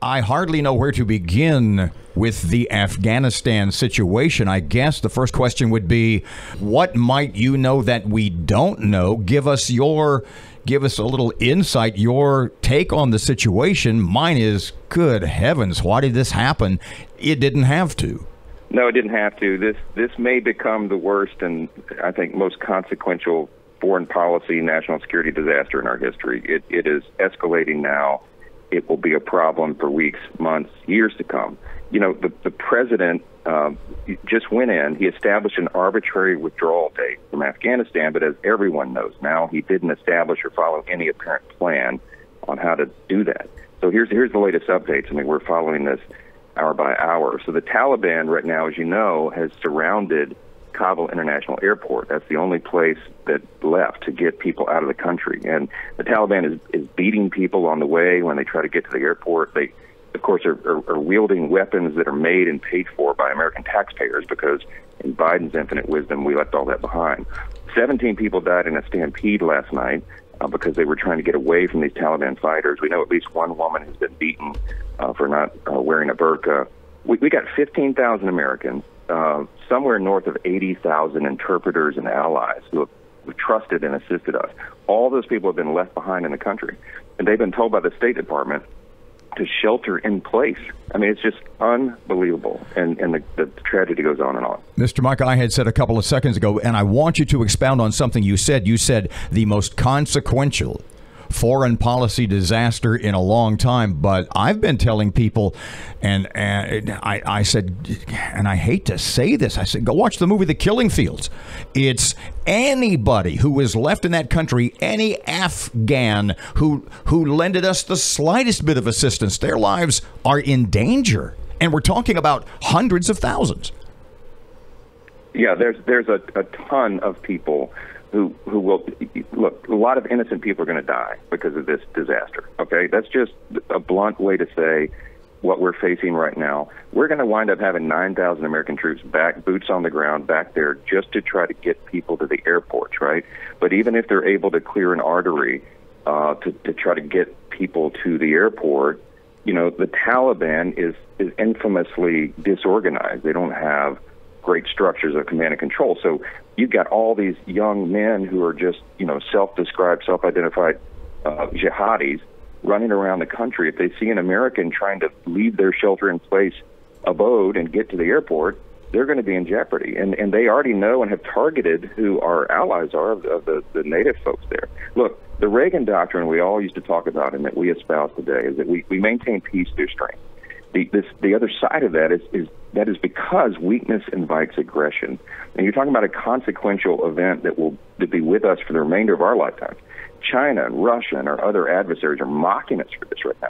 I hardly know where to begin with the Afghanistan situation. I guess the first question would be, what might you know that we don't know? Give us a little insight, your take on the situation. Mine is, good heavens, why did this happen? It didn't have to. No, it didn't have to. This may become the worst and I think most consequential foreign policy, national security disaster in our history. It is escalating now. It will be a problem for weeks, months, years to come. You know, the president just went in. He established an arbitrary withdrawal date from Afghanistan, but as everyone knows now, he didn't establish or follow any apparent plan on how to do that. So here's the latest updates. I mean, we're following this hour by hour. So the Taliban right now, as you know, has surrounded Kabul International Airport. That's the only place that left to get people out of the country. And the Taliban is beating people on the way when they try to get to the airport. They, of course, are wielding weapons that are made and paid for by American taxpayers because in Biden's infinite wisdom, we left all that behind. 17 people died in a stampede last night because they were trying to get away from these Taliban fighters. We know at least one woman has been beaten for not wearing a burqa. We got 15,000 Americans, somewhere north of 80,000 interpreters and allies who have trusted and assisted us. All those people have been left behind in the country, and they've been told by the State Department to shelter in place. I mean, it's just unbelievable, and the tragedy goes on and on. Mr. Mike, I had said a couple of seconds ago, and I want you to expound on something you said. You said the most consequential foreign policy disaster in a long time, but I've been telling people, and I said, and I hate to say this, I said, go watch the movie The Killing Fields. It's anybody who was left in that country, any Afghan who lended us the slightest bit of assistance, their lives are in danger. And we're talking about hundreds of thousands. Yeah, there's a ton of people who will, look, a lot of innocent people are going to die because of this disaster, okay? That's just a blunt way to say what we're facing right now. We're going to wind up having 9,000 American troops back, boots on the ground, back there just to try to get people to the airports, right? But even if they're able to clear an artery to try to get people to the airport, you know, the Taliban is infamously disorganized. They don't have great structures of command and control. So you've got all these young men who are just, you know, self-described, self-identified jihadis running around the country. If they see an American trying to leave their shelter-in-place abode and get to the airport, they're going to be in jeopardy. And they already know and have targeted who our allies are of the native folks there. Look, the Reagan doctrine we all used to talk about and that we espouse today is that we maintain peace through strength. The other side of that is because weakness invites aggression. And you're talking about a consequential event that will be with us for the remainder of our lifetime. China and Russia and our other adversaries are mocking us for this right now.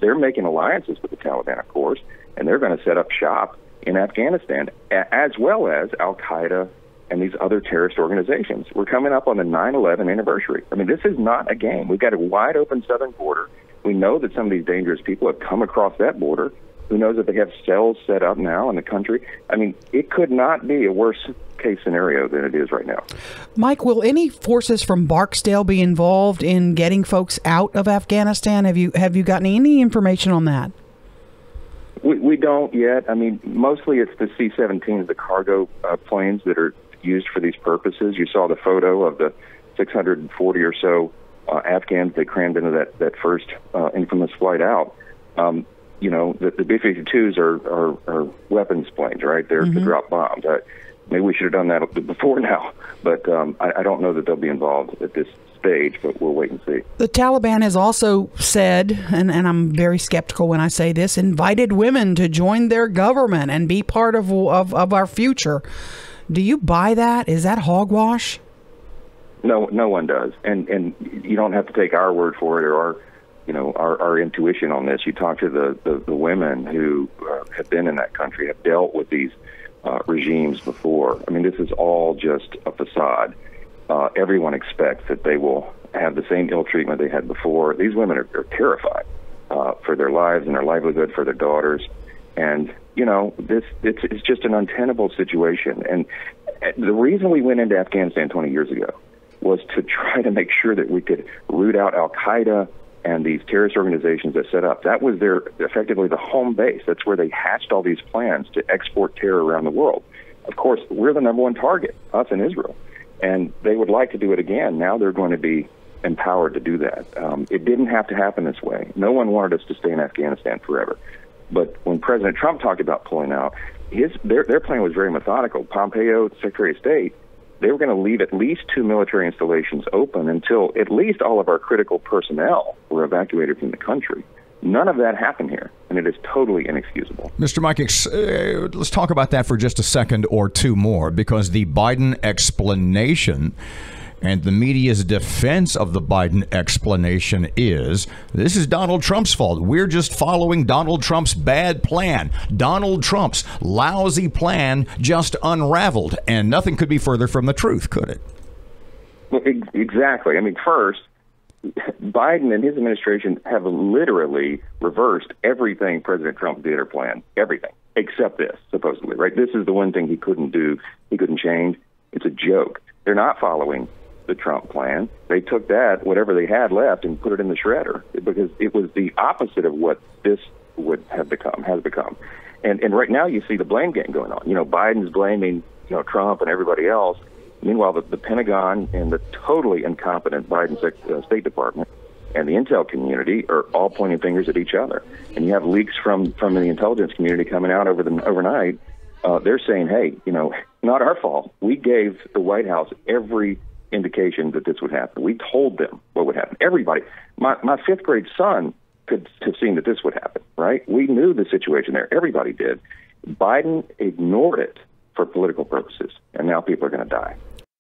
They're making alliances with the Taliban, of course, and they're going to set up shop in Afghanistan, as well as Al-Qaeda and these other terrorist organizations. We're coming up on the 9/11 anniversary. I mean, this is not a game. We've got a wide open southern border. We know that some of these dangerous people have come across that border. Who knows if they have cells set up now in the country? I mean, it could not be a worse case scenario than it is right now. Mike, will any forces from Barksdale be involved in getting folks out of Afghanistan? Have you gotten any information on that? We don't yet. I mean, mostly it's the C-17s, the cargo planes that are used for these purposes. You saw the photo of the 640 or so Afghans they crammed into that first infamous flight out. You know, the B-52s are weapons planes, right? They're to drop bombs. Maybe we should have done that before now, but I don't know that they'll be involved at this stage, but we'll wait and see. The Taliban has also said, and I'm very skeptical when I say this, invited women to join their government and be part of our future. Do you buy that? Is that hogwash? No one does, and you don't have to take our word for it or our intuition on this. You talk to the women who have been in that country, have dealt with these regimes before. I mean, this is all just a facade. Everyone expects that they will have the same ill treatment they had before. These women are terrified for their lives and their livelihood, for their daughters. And, you know, it's just an untenable situation. And the reason we went into Afghanistan 20 years ago was to try to make sure that we could root out Al-Qaeda and these terrorist organizations that set up. That was their effectively the home base. That's where they hatched all these plans to export terror around the world. Of course, we're the number one target, us and Israel, and they would like to do it again. Now they're going to be empowered to do that. It didn't have to happen this way. No one wanted us to stay in Afghanistan forever. But when President Trump talked about pulling out, their plan was very methodical. Pompeo, Secretary of State, they were going to leave at least 2 military installations open until at least all of our critical personnel were evacuated from the country. None of that happened here, and it is totally inexcusable. Mr. Mike, let's talk about that for just a second or two more, because the Biden explanation and the media's defense of the Biden explanation is this is Donald Trump's fault. We're just following Donald Trump's bad plan. Donald Trump's lousy plan just unraveled, and nothing could be further from the truth, could it? Well, exactly. I mean, first, Biden and his administration have literally reversed everything President Trump did or planned, everything, except this, supposedly, right? This is the one thing he couldn't do, he couldn't change. It's a joke. They're not following the Trump plan. They took that, whatever they had left, and put it in the shredder, because it was the opposite of what this has become. And right now you see the blame game going on. You know, Biden's blaming, Trump and everybody else. Meanwhile, the Pentagon and the totally incompetent Biden State Department and the intel community are all pointing fingers at each other. And you have leaks from the intelligence community coming out overnight. They're saying, hey, not our fault. We gave the White House every indication that this would happen. We told them what would happen. Everybody. My 5th grade son could have seen that this would happen, right? We knew the situation there. Everybody did. Biden ignored it for political purposes, and now people are going to die.